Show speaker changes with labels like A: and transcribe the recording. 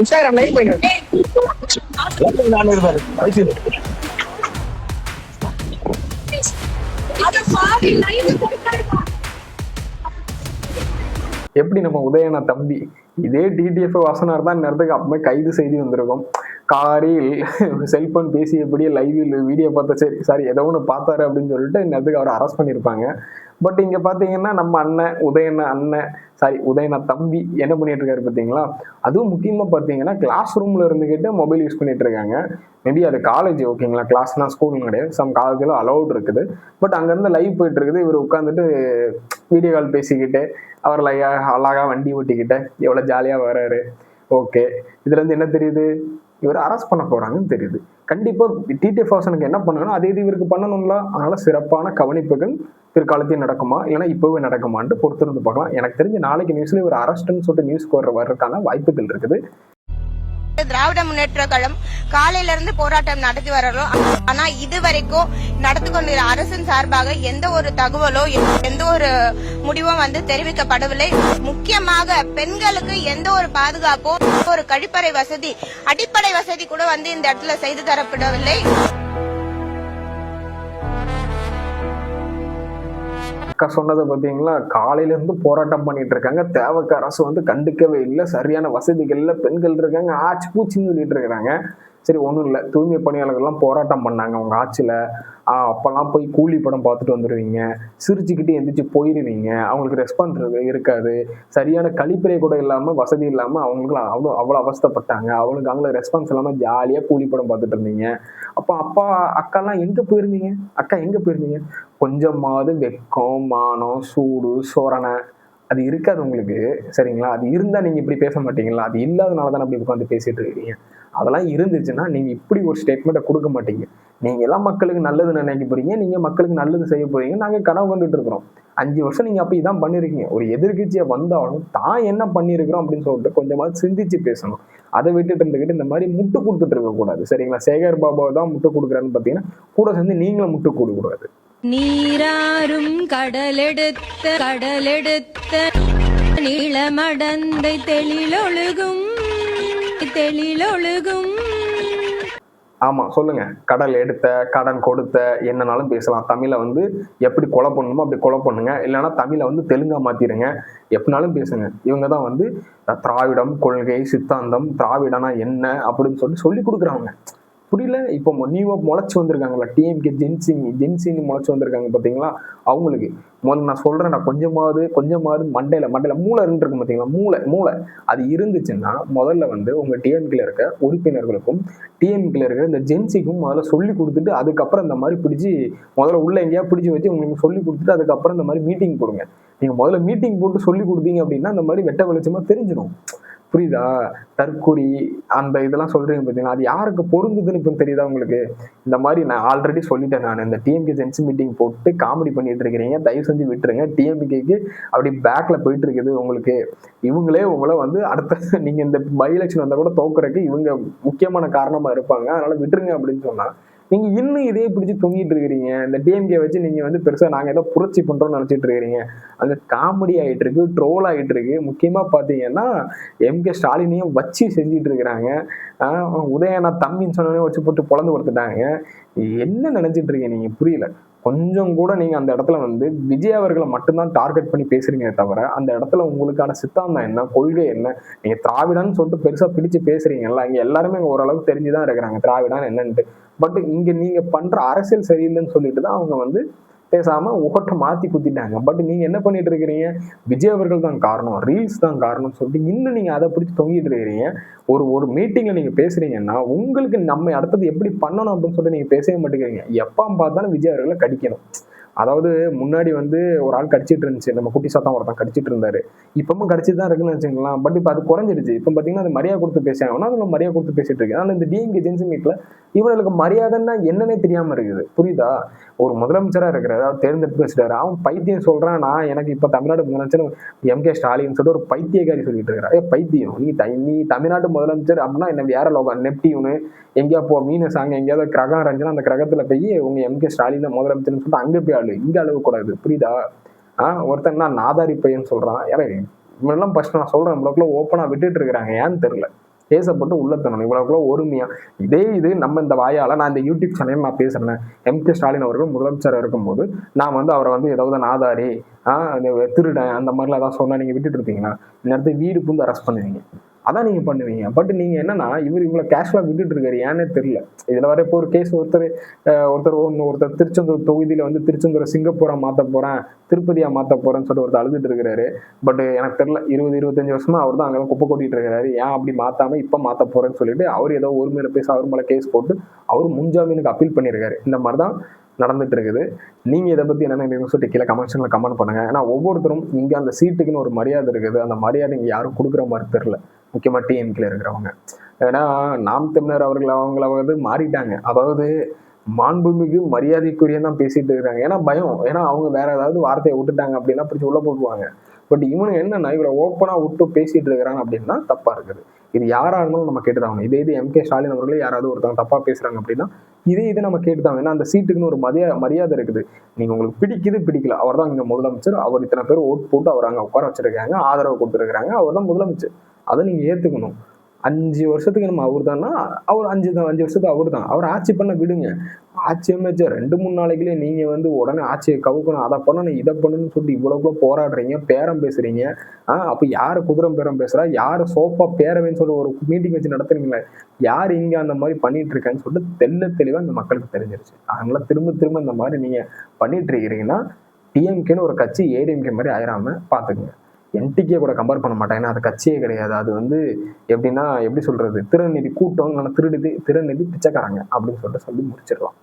A: Instagram live போயிட்டு
B: எப்படி நம்ம உதயனா தம்பி இதே டிடிஎஃப் வாசனார் தான் நேரத்துக்கு அப்பவே கைது செய்தி வந்திருக்கும். காரில் செல்போன் பேசியபடியே லைவில் வீடியோ பார்த்த சரி சாரி ஏதோ ஒன்று பார்த்தாரு அப்படின்னு சொல்லிட்டு நேரத்துக்கு அவரை அரெஸ்ட் பண்ணியிருப்பாங்க. பட் இங்க பாத்தீங்கன்னா நம்ம அண்ணன் உதயனா தம்பி என்ன பண்ணிட்டு இருக்காரு பாத்தீங்களா? அதுவும் முக்கியமா பாத்தீங்கன்னா கிளாஸ் ரூம்ல இருந்துகிட்டு மொபைல் யூஸ் பண்ணிட்டு இருக்காங்க. மேபி அது காலேஜ் ஓகேங்களா, கிளாஸ்னா ஸ்கூல் கிடையாது, சம் காலேஜ்ல அலௌட் இருக்குது. பட் அங்க இருந்து லைவ் போயிட்டு இருக்குது, இவர் உட்காந்துட்டு வீடியோ கால் பேசிக்கிட்டு அவர் அழகா வண்டி ஓட்டிக்கிட்ட எவ்வளவு ஜாலியா வர்றாரு. ஓகே, இதுல இருந்து என்ன தெரியுது? இவர் அரெஸ்ட் பண்ண போறாங்கன்னு தெரியுது. கண்டிப்பா டிடிஎஃப் வாசனுக்கு என்ன பண்ணணும் அதே இது இவருக்கு பண்ணணும்ல. அதனால சிறப்பான கவனிப்புகள் பிற்காலத்தில் நடக்குமா இல்லைன்னா இப்பவே நடக்குமான்னு பொறுத்திருந்து பார்க்கலாம். எனக்கு தெரிஞ்ச நாளைக்கு நியூஸ்ல இவர் அரெஸ்ட்னு சொல்லிட்டு நியூஸ் வர்றதுக்கான வாய்ப்புகள் இருக்குது.
C: திராவிட முன்னேற்ற கழகம் காலையில இருந்து போராட்டம் நடத்தி வர்றோம். ஆனா இது வரைக்கும் நடத்தி கொண்ட அரசின் சார்பாக எந்த ஒரு தகவலோ எந்த ஒரு முடிவும் தெரிவிக்கப்படவில்லை. முக்கியமாக பெண்களுக்கு எந்த ஒரு பாதுகாப்போ ஒரு கழிப்பறை வசதி அடிப்படை வசதி கூட இந்த இடத்துல செய்து தரப்படவில்லை.
B: அக்கா சொன்னதை பார்த்தீங்களா? காலையில இருந்து போராட்டம் பண்ணிட்டு இருக்காங்க, தேவக்க அரசு கண்டுக்கவே இல்லை, சரியான வசதிகள்ல பெண்கள் இருக்காங்க, ஆச்சு பூச்சின்னு சொல்லிட்டு இருக்கிறாங்க. சரி ஒன்றும் இல்லை, தூய்மை பணியாளர்கள்லாம் போராட்டம் பண்ணாங்க உங்க ஆட்சியில. அப்பெல்லாம் போய் கூலி படம் பார்த்துட்டு வந்துடுவீங்க, சிரிச்சுக்கிட்டு எந்திரிச்சு போயிடுவீங்க, அவங்களுக்கு ரெஸ்பான்ஸ் இருக்காது, சரியான கழிப்பறை கூட இல்லாம வசதி இல்லாம அவங்களுக்கு அவ்வளோ அவஸ்தப்பட்டாங்க, அவங்களுக்கு ரெஸ்பான்ஸ் இல்லாம ஜாலியா கூலி படம் பார்த்துட்டு இருந்தீங்க. அப்போ அப்பா அக்காலாம் எங்க போயிருந்தீங்க? அக்கா எங்க போயிருந்தீங்க? கொஞ்சமாவது வெக்கம், மானம், சூடு, சோரணை அது இருக்காது உங்களுக்கு, சரிங்களா? அது இருந்தா நீங்க இப்படி பேச மாட்டீங்களா? அது இல்லாதனாலதான் அப்படி உட்காந்து பேசிட்டு இருக்கீங்க. அதெல்லாம் இருந்துச்சுன்னா நீங்க இப்படி ஒரு ஸ்டேட்மெண்ட்டை கொடுக்க மாட்டீங்க. நீங்க எல்லாம் மக்களுக்கு நல்லது நினைக்க போறீங்க, நீங்க மக்களுக்கு நல்லது செய்ய போறீங்க, நாங்க கனவு கண்டுட்டு இருக்கிறோம். 5 வருஷம் நீங்க அப்ப இதான் பண்ணிருக்கீங்க. ஒரு எதிர்கட்சியை வந்தாலும் தான் என்ன பண்ணிருக்கிறோம் அப்படின்னு சொல்லிட்டு கொஞ்சமாவது சிந்திச்சு பேசணும். அதை விட்டுட்டு இருந்துகிட்டு இந்த மாதிரி முட்டு கொடுத்துட்டு இருக்க கூடாது, சரிங்களா? சேகர் பாபாவை தான் முட்டு கொடுக்குறான்னு பாத்தீங்கன்னா கூட சேர்ந்து நீங்களும் முட்டு கொடுக்க கூடாது.
D: நீராறும் கடலெடுத்த நீளமடந்தை தெளிலொழுகும்.
B: ஆமா சொல்லுங்க. கடல் எடுத்த, கடன் கொடுத்த, என்னன்னாலும் பேசலாம். தமிழை எப்படி கொலை பண்ணணுமோ அப்படி கொலை பண்ணுங்க, இல்லைன்னா தமிழை தெலுங்கா மாத்திருங்க, எப்படினாலும் பேசுங்க. இவங்க தான் திராவிடம் கொள்கை சித்தாந்தம், திராவிடனா என்ன அப்படின்னு சொல்லி கொடுக்குறாங்க. புரியல? இப்போ நியூவா முளைச்சு வந்திருக்காங்களா டிஎம்கே ஜென்சின்னு முளைச்சு வந்திருக்காங்க பாத்தீங்களா? அவங்களுக்கு நான் சொல்றேன், நான் கொஞ்சமாவது மண்டையில மூளை இருக்கு பாத்தீங்களா? மூளை அது இருந்துச்சுன்னா முதல்ல உங்க டிஎம்கேல இருக்க உறுப்பினர்களுக்கும் டிஎம்கேல இருக்க இந்த ஜென்சிக்கும் முதல்ல சொல்லி கொடுத்துட்டு அதுக்கப்புறம் இந்த மாதிரி பிடிச்சி முதல்ல உள்ள எங்கேயா பிடிச்சி வச்சு உங்களுக்கு சொல்லி கொடுத்துட்டு அதுக்கப்புறம் இந்த மாதிரி மீட்டிங் போடுங்க. நீங்க முதல்ல மீட்டிங் போட்டு சொல்லி கொடுத்தீங்க அப்படின்னா இந்த மாதிரி வெட்ட வெளிச்சமா தெரிஞ்சிடும். புரியுதா? தற்கொலை அந்த இதெல்லாம் சொல்றீங்க பார்த்தீங்கன்னா அது யாருக்கு பொருந்துதுன்னு இப்போ தெரியுதா உங்களுக்கு? இந்த மாதிரி நான் ஆல்ரெடி சொல்லிட்டேன். நான் இந்த டிஎம்கே ஜென்சி மீட்டிங் போட்டு காமெடி பண்ணிட்டு இருக்கிறீங்க, தயவு செஞ்சு விட்டுருங்க. டிஎம்கேக்கு அப்படி பேக்ல போயிட்டு இருக்குது உங்களுக்கு. இவங்களே உங்களை அடுத்த நீங்க இந்த பை எலெக்ஷன் வந்தா கூட தோக்குறதுக்கு இவங்க முக்கியமான காரணமா இருப்பாங்க. அதனால விட்டுருங்க அப்படின்னு சொன்னா நீங்க இன்னும் இதே பிடிச்சி தொங்கிட்டு இருக்கிறீங்க. இந்த டிஎம்கே வச்சு நீங்க பெருசா நாங்க ஏதோ புரட்சி பண்றோம்னு நினைச்சிட்டு இருக்கிறீங்க. அங்க காமெடி ஆயிட்டு இருக்கு, ட்ரோல் ஆயிட்டு இருக்கு. முக்கியமா பாத்தீங்கன்னா எம்கே ஸ்டாலினையும் வச்சு செஞ்சிட்டு இருக்கிறாங்க. உதயனா தம்பின்னு சொன்னோடனே வச்சு போட்டு பொழந்து கொடுத்துட்டாங்க. என்ன நினைச்சிட்டு இருக்கீங்க நீங்க? புரியல. கொஞ்சம் கூட நீங்க அந்த இடத்துல விஜய் அவர்களை மட்டும்தான் டார்கெட் பண்ணி பேசுறீங்க தவிர அந்த இடத்துல உங்களுக்கான சித்தாந்தம் என்ன, கொள்கை என்ன, நீங்க திராவிடான்னு சொல்லிட்டு பெருசா பிடிச்சு பேசுறீங்கல்ல, இங்க எல்லாருமே ஓரளவுக்கு தெரிஞ்சுதான் இருக்கிறாங்க திராவிடான்னு என்னன்ட்டு. பட் இங்க நீங்க பண்ற அரசியல் சரியில்லைன்னு சொல்லிட்டு தான் அவங்க பேசாம ஓட்ட மாத்தி குத்திட்டாங்க. பட் நீங்க என்ன பண்ணிட்டு இருக்கிறீங்க? விஜய் அவர்கள் தான் காரணம், ரீல்ஸ் தான் காரணம்னு சொல்லிட்டு இன்னும் நீங்க அதை பிடிச்சி தொங்கிட்டு இருக்கிறீங்க. ஒரு மீட்டிங்ல நீங்க பேசுறீங்கன்னா உங்களுக்கு நம்ம அடுத்தது எப்படி பண்ணணும் அப்படின்னு சொல்லிட்டு நீங்க பேசவே மாட்டேங்கிறீங்க. எப்ப பார்த்தாலும் விஜய் அவர்களை கடிக்கணும். அதாவது முன்னாடி ஒரு ஆள் கடிச்சிட்டு இருந்துச்சு, நம்ம குட்டி சாத்தான் ஒருத்தன் கடிச்சிட்டு இருந்தாரு. இப்பவும் கடிச்சிட்டு தான் இருக்குன்னு வச்சுக்கலாம். பட் இப்ப அது குறைஞ்சிருச்சு. இப்ப பாத்தீங்கன்னா அது மரியாதை கொடுத்து பேசுறாங்கன்னா அதுல மரியாதை கொடுத்து பேசிட்டு இருக்கு. ஆனா இந்த டிஎம்கே ஜென்சி மீட்ல இவங்களுக்கு மரியாதைன்னா என்னன்னே தெரியாம இருக்குது. புரியுதா? ஒரு முதலமைச்சரா இருக்கிற அதாவது தேர்ந்தெடுத்து பேசிட்டாரு, அவன் பைத்தியம் சொல்றான். நான் எனக்கு இப்ப தமிழ்நாடு முதலமைச்சர் எம்கே ஸ்டாலின் சொல்லிட்டு ஒரு பைத்தியக்காரி சொல்லிட்டு இருக்கிறா. பைத்தியம் நீ தமிழ்நாட்டு முதலமைச்சர் அப்படின்னா என்ன வேற லோகம் நெப்டியூனு எங்கேயா போ மீனஸ் அங்க எங்கேயாவது கிரகம் இருந்துச்சுன்னா அந்த கிரகத்துல போய் உங்க எம்கே ஸ்டாலின் தான் முதலமைச்சர்னு சொல்லிட்டு அங்க போய் இங்க அளவு கூடாது. புரியுதா? ஒருத்தன் நான் நாதாரி பையன் சொல்றான். இவெல்லாம் ஃபர்ஸ்ட் நான் சொல்றேன் நம்மளுக்குள்ள ஓப்பனா விட்டுட்டு இருக்கிறாங்க. ஏன்னு தெரியல. கேஸை போட்டு உள்ள தரணும். இவ்வளவுக்குள்ள ஒருமையா இதே இது நம்ம இந்த வாயால நான் இந்த யூடியூப் சேனல் நான் பேசுறேன். எம்.கே. ஸ்டாலின் அவர்கள் முதலமைச்சராக இருக்கும்போது நான் வந்து அவரை வந்து ஏதாவது நாதாரி திருடன் அந்த மாதிரிலாம் ஏதாவது சொன்னா நீங்க விட்டுட்டு இருப்பீங்களா? இந்நேரத்தை வீடு புந்து அரெஸ்ட் பண்ணுவீங்க. அதான் நீங்க பண்ணுவீங்க. பட் நீங்க என்னன்னா இவ்வளவு கேஷுவலா விட்டுட்டு இருக்காரு ஏன்னே தெரியல. இதுல வர இப்போ ஒரு கேஸ் ஒருத்தர் திருச்செந்தூர் தொகுதியில வந்து திருச்செந்தூரை சிங்கப்பூரா மாத்த போறேன், திருப்பதியா மாத்த போறேன்னு சொல்லிட்டு ஒருத்தர் அழுதுட்டு இருக்கிறாரு. பட் எனக்கு தெரியல 20-25 வருஷமா அவர் தான் அங்கெல்லாம் குப்பை கொட்டிட்டு இருக்காரு. ஏன் அப்படி மாத்தாம இப்ப மாத்த போறேன்னு சொல்லிட்டு அவர் ஏதோ ஒரு மேல பேச அவர் மேல கேஸ் போட்டு அவர் முன்ஜாமீனுக்கு அப்பீல் பண்ணியிருக்காரு. இந்த மாதிரிதான் நடந்துட்டு இருக்குது. நீங்க இதை பத்தி என்ன நினைக்கிறீங்கன்னு சொல்லிட்டு கீழே கமெண்ட்ஸ்ல கமெண்ட் பண்ணுங்க. ஏன்னா ஒவ்வொருத்தரும் இங்க அந்த சீட்டுக்குன்னு ஒரு மரியாதை இருக்குது. அந்த மரியாதை இங்க யாரும் கொடுக்குற மாதிரி தெரியல. முக்கியமா டிஎம்கேல இருக்கிறவங்க. ஏன்னா நாம் தமிழர் அவங்கள வந்து மாறிட்டாங்க. அதாவது மாண்புமிகு மரியாதைக்குரியன்னு தான் பேசிட்டு இருக்காங்க. ஏன்னா பயம். ஏன்னா அவங்க வேற ஏதாவது வார்த்தையை விட்டுட்டாங்க அப்படின்னா பிடிச்சி உள்ள போட்டுருவாங்க. பட் இவனுக்கு என்னன்னா இவரை ஓப்பனா விட்டு பேசிட்டு இருக்கிறாங்க அப்படின்னா தப்பா இருக்குது. இது யாரா இருந்தாலும் நம்ம கேட்டுதான். இது எம்.கே. ஸ்டாலின் அவர்களே யாராவது ஒருத்தவங்க தப்பா பேசுறாங்க அப்படின்னா இதை நம்ம கேட்டுதான். ஏன்னா அந்த சீட்டுக்குன்னு ஒரு மரியாதை இருக்குது. நீங்க உங்களுக்கு பிடிக்கல, அவர் தான் இங்க முதலமைச்சர், அவர் இத்தனை பேர் ஓட்டு போட்டு அவர் அங்க உட்கார வச்சிருக்காங்க, ஆதரவு கொடுத்துருக்காங்க, அவர் தான் முதலமைச்சர். அதை நீங்க ஏத்துக்கணும். 5 வருஷத்துக்கு நம்ம அவர் தான்னா அவர் 5 வருஷத்துக்கு அவர் தான். அவர் ஆட்சி பண்ண விடுங்க. ஆட்சி அமைச்சர் 2-3 நாளைக்குள்ளே நீங்க வந்து உடனே ஆட்சியை கவுக்கணும், அதை பண்ணணும், இதை பண்ணணும்னு சொல்லிட்டு இவ்வளவுக்குள்ள போராடுறீங்க, பேரம் பேசுறீங்க. அப்ப யாரு குதிரம் பேரம் பேசுறா, யாரு சோப்பா பேரவைன்னு சொல்லி ஒரு மீட்டிங் வச்சு நடத்துறீங்களே, யார் இங்க அந்த மாதிரி பண்ணிட்டு இருக்கான்னு சொல்லிட்டு தெளிவா இந்த மக்களுக்கு தெரிஞ்சிருச்சு. அதனால திரும்ப இந்த மாதிரி நீங்க பண்ணிட்டு இருக்கீங்கன்னா டிஎம்கேன்னு ஒரு கட்சி ஏடிஎம்கே மாதிரி ஆயிராம பாத்துக்குங்க. என்டிகே கூட கம்பேர் பண்ண மாட்டேன். ஏன்னா அது கட்சியே கிடையாது. அது வந்து எப்படின்னா எப்படி சொல்றது, திருநிதி கூட்டம், திருநிதி பிச்சைக்காரங்க அப்படின்னு சொல்லி முடிச்சிடலாம்.